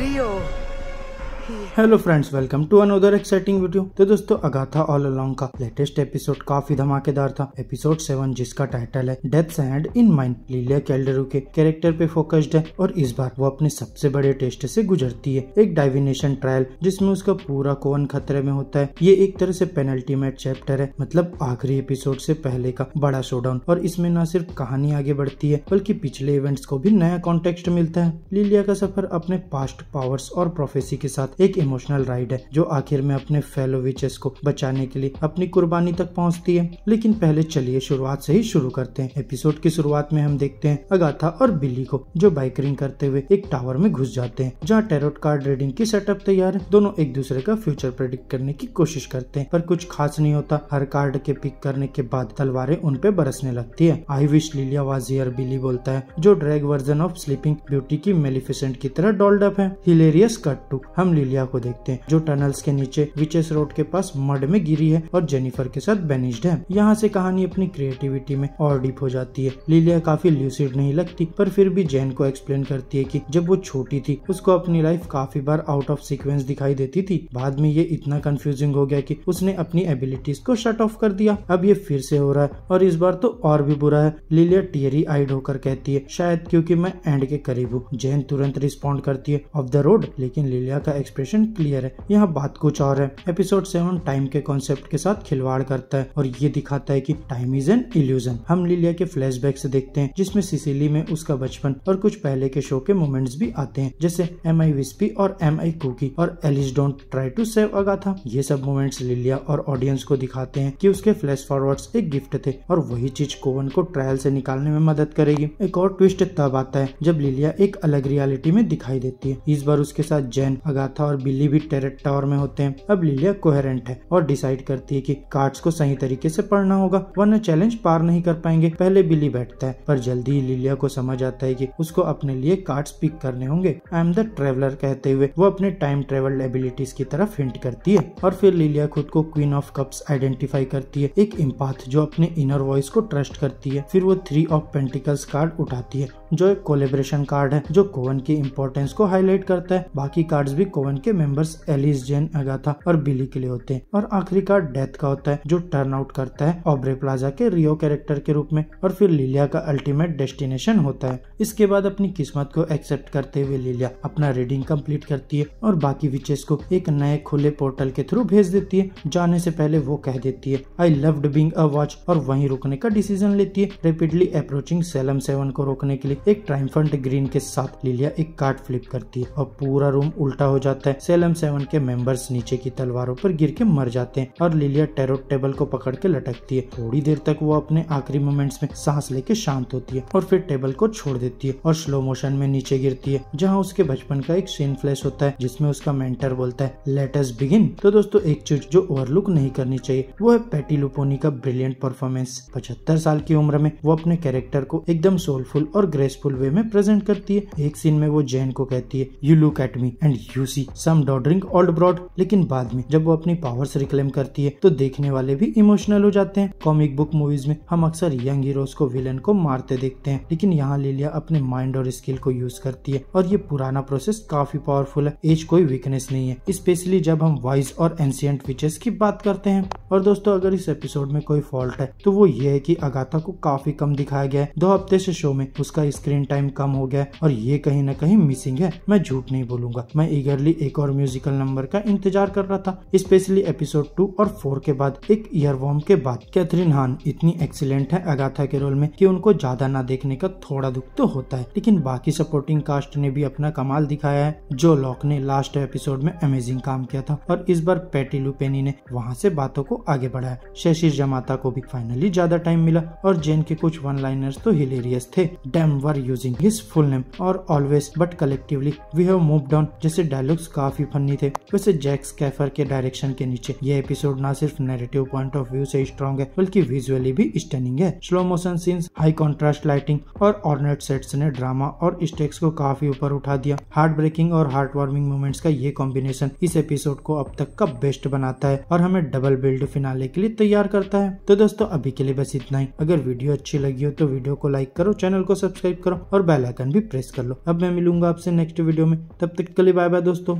Leo. Hello friends, welcome to another exciting video. तो दोस्तों, Agatha all along का latest episode काफी धमाकेदार था। एपिसोड 7 जिसका टाइटल है deaths and in mind, Lilia Calderu के कैरेक्टर पे फोकस्ड है और इस बार वो अपने सबसे बड़े टेस्ट से गुजरती है, एक डाइविनेशन ट्रायल जिसमें उसका पूरा कोवन खतरे में होता है। ये एक तरह से पेनल्टीमेट चैप्टर है, मतलब आखिरी एपिसोड से पहले का बड़ा शोडाउन। और इसमें न सिर्फ कहानी आगे बढ़ती है बल्कि पिछले इवेंट्स को भी नया कॉन्टेक्स्ट मिलता है। लिलिया का सफर अपने पास्ट पावर्स और प्रोफेसी के साथ एक इमोशनल राइड है जो आखिर में अपने फेलो विचेस को बचाने के लिए अपनी कुर्बानी तक पहुंचती है। लेकिन पहले चलिए शुरुआत से ही शुरू करते हैं। एपिसोड की शुरुआत में हम देखते हैं अगाथा और बिली को जो बाइकरिंग करते हुए एक टावर में घुस जाते हैं जहां टैरोट कार्ड रीडिंग की सेटअप तैयार है। दोनों एक दूसरे का फ्यूचर प्रेडिक्ट करने की कोशिश करते हैं पर कुछ खास नहीं होता। हर कार्ड के पिक करने के बाद तलवारें उन पे बरसने लगती है। I wish Lilia was here, Billy बोलता है, जो drag version of sleeping beauty की मेलिफिसेंट की तरह डॉल्ड अप है। हिलेरियस कट टू हम लिलिया को देखते हैं जो टनल्स के नीचे विचेस रोड के पास मड में गिरी है और जेनिफर के साथ बेनिश्ड है। यहाँ से कहानी अपनी क्रिएटिविटी में और डीप हो जाती है। लिलिया काफी ल्यूसिड नहीं लगती पर फिर भी जेन को एक्सप्लेन करती है कि जब वो छोटी थी उसको अपनी लाइफ काफी बार आउट ऑफ सीक्वेंस दिखाई देती थी। बाद में ये इतना कंफ्यूजिंग हो गया कि उसने अपनी एबिलिटीज को शट ऑफ कर दिया। अब ये फिर से हो रहा है और इस बार तो और भी बुरा है। लिलिया टीयरी आइड होकर कहती है, शायद क्योंकि मैं एंड के करीब हूँ। जेन तुरंत रिस्पॉन्ड करती है, ऑफ द रोड। लेकिन लिलिया का एक्सप्रेशन क्लियर है, यहाँ बात कुछ और है। एपिसोड 7 टाइम के कॉन्सेप्ट के साथ खिलवाड़ करता है और ये दिखाता है कि टाइम इज एन इल्यूजन। हम लिलिया के फ्लैशबैक से देखते हैं जिसमें सिसिली में उसका बचपन और कुछ पहले के शो के मोमेंट्स भी आते हैं, जैसे एम आई विस्पी और एम आई कुकी और Alice don't try to save Agatha. ये सब मोमेंट्स लिलिया और ऑडियंस को दिखाते हैं कि उसके फ्लैश फॉरवर्ड्स एक गिफ्ट थे और वही चीज कोवन को ट्रायल से निकालने में मदद करेगी। एक और ट्विस्ट तब आता है जब लिलिया एक अलग रियलिटी में दिखाई देती है। इस बार उसके साथ जेन, अगाथा और बिली भी टेरेट टावर में होते हैं। अब लिलिया कोहेरेंट है और डिसाइड करती है कि कार्ड्स को सही तरीके से पढ़ना होगा वरना चैलेंज पार नहीं कर पाएंगे। पहले बिली बैठता है पर जल्दी ही लिलिया को समझ आता है कि उसको अपने लिए कार्ड्स पिक करने होंगे। आई एम द ट्रेवलर कहते हुए वो अपने टाइम ट्रेवल एबिलिटीज की तरफ हिंट करती है और फिर लिलिया खुद को क्वीन ऑफ कप्स आइडेंटिफाई करती है, एक इम्पाथ जो अपने इनर वॉइस को ट्रस्ट करती है। फिर वो 3 ऑफ पेंटिकल्स कार्ड उठाती है जो एक कोलेब्रेशन कार्ड है जो कोवन की इम्पोर्टेंस को हाईलाइट करता है। बाकी कार्ड्स भी कोवन के मेंबर्स एलिस, जेन, अगाथा और बिली के लिए होते हैं। और आखिरी कार्ड डेथ का होता है जो टर्न आउट करता है ऑब्रे प्लाजा के रियो कैरेक्टर के रूप में। और फिर लिलिया का अल्टीमेट डेस्टिनेशन होता है। इसके बाद अपनी किस्मत को एक्सेप्ट करते हुए लिलिया अपना रीडिंग कंप्लीट करती है और बाकी विचेस को एक नए खुले पोर्टल के थ्रू भेज देती है। जाने से पहले वो कह देती है, I loved being a watch, और वहीं रुकने का डिसीजन लेती है। रेपिडली अप्रोचिंग सेलम 7 को रोकने के लिए एक ट्रायम्फेंट ग्रीन के साथ लिलिया एक कार्ड फ्लिप करती है और पूरा रूम उल्टा हो जाता है। सेलम 7 के मेंबर्स नीचे की तलवारों पर गिर के मर जाते हैं और लिलिया टैरोट टेबल को पकड़ के लटकती है। थोड़ी देर तक वो अपने आखिरी मोमेंट्स में सांस लेके शांत होती है और फिर टेबल को छोड़ देती है और स्लो मोशन में नीचे गिरती है जहां उसके बचपन का एक सीन फ्लैश होता है जिसमें उसका मेंटर बोलता है, लेट अस बिगिन। तो दोस्तों, एक चीज जो ओवरलुक नहीं करनी चाहिए वो है पैटी लुपोनी का ब्रिलियंट परफॉर्मेंस। 75 साल की उम्र में वो अपने कैरेक्टर को एकदम सोलफुल और ग्रेसफुल वे में प्रेजेंट करती है। एक सीन में वो जेन को कहती है, you look at me and you see some doddering old broad. लेकिन बाद में जब वो अपनी पावर्स रिक्लेम करती है तो देखने वाले भी इमोशनल हो जाते हैं। कॉमिक बुक मूवीज में हम अक्सर यंग हीरोज को विलेन को मारते देखते हैं, लेकिन यहाँ लिलिया अपने माइंड और स्किल को यूज करती है और ये पुराना प्रोसेस काफी पावरफुल है। एज कोई वीकनेस नहीं है, स्पेशली जब हम वाइज और एंशिएंट विचेस की बात करते हैं। और दोस्तों, अगर इस एपिसोड में कोई फॉल्ट है तो वो ये है कि अगाथा को काफी कम दिखाया गया है। 2 हफ्ते से शो में उसका स्क्रीन टाइम कम हो गया है और ये कहीं न कहीं मिसिंग है। मैं झूठ नहीं बोलूंगा, मैं ईगरली एक और म्यूजिकल नंबर का इंतजार कर रहा था, स्पेशली एपिसोड 2 और 4 के बाद एक ईयरवॉर्म के बाद। कैथरीन हान इतनी एक्सीलेंट है अगाथा के रोल में कि उनको ज्यादा ना देखने का थोड़ा दुख तो होता है, लेकिन बाकी सपोर्टिंग कास्ट ने भी अपना कमाल दिखाया है। जो लॉक ने लास्ट एपिसोड में अमेजिंग काम किया था और इस बार पैटी लुपेनी ने वहाँ से बातों को आगे बढ़ाया। शेशिर जमाता को भी फाइनली ज्यादा टाइम मिला और जेन के कुछ वन लाइनर्स तो हिलेरियस थे। Damn were using his full name और always but collectively we have moved on जैसे डायलॉग्स काफी फनी थे। वैसे जैक्स कैफर के डायरेक्शन के नीचे ये एपिसोड ना सिर्फ नैरेटिव पॉइंट ऑफ व्यू से स्ट्रॉन्ग है बल्कि विजुअली भी स्टनिंग है। Slow motion scenes, high contrast lighting और ऑर्नेट सेट्स ने ड्रामा और स्टेक्स को काफी ऊपर उठा दिया। हार्ट ब्रेकिंग और हार्ट वार्मिंग मोमेंट्स का ये कॉम्बिनेशन इस एपिसोड को अब तक का बेस्ट बनाता है और हमें डबल बिल्ड फिनाले के लिए तैयार करता है। तो दोस्तों अभी के लिए बस इतना ही। अगर वीडियो अच्छी लगी हो तो वीडियो को लाइक करो, चैनल को सब्सक्राइब करो और बेल आइकन भी प्रेस कर लो। अब मैं मिलूंगा आपसे नेक्स्ट वीडियो में, तब तक के लिए बाय बाय दोस्तों।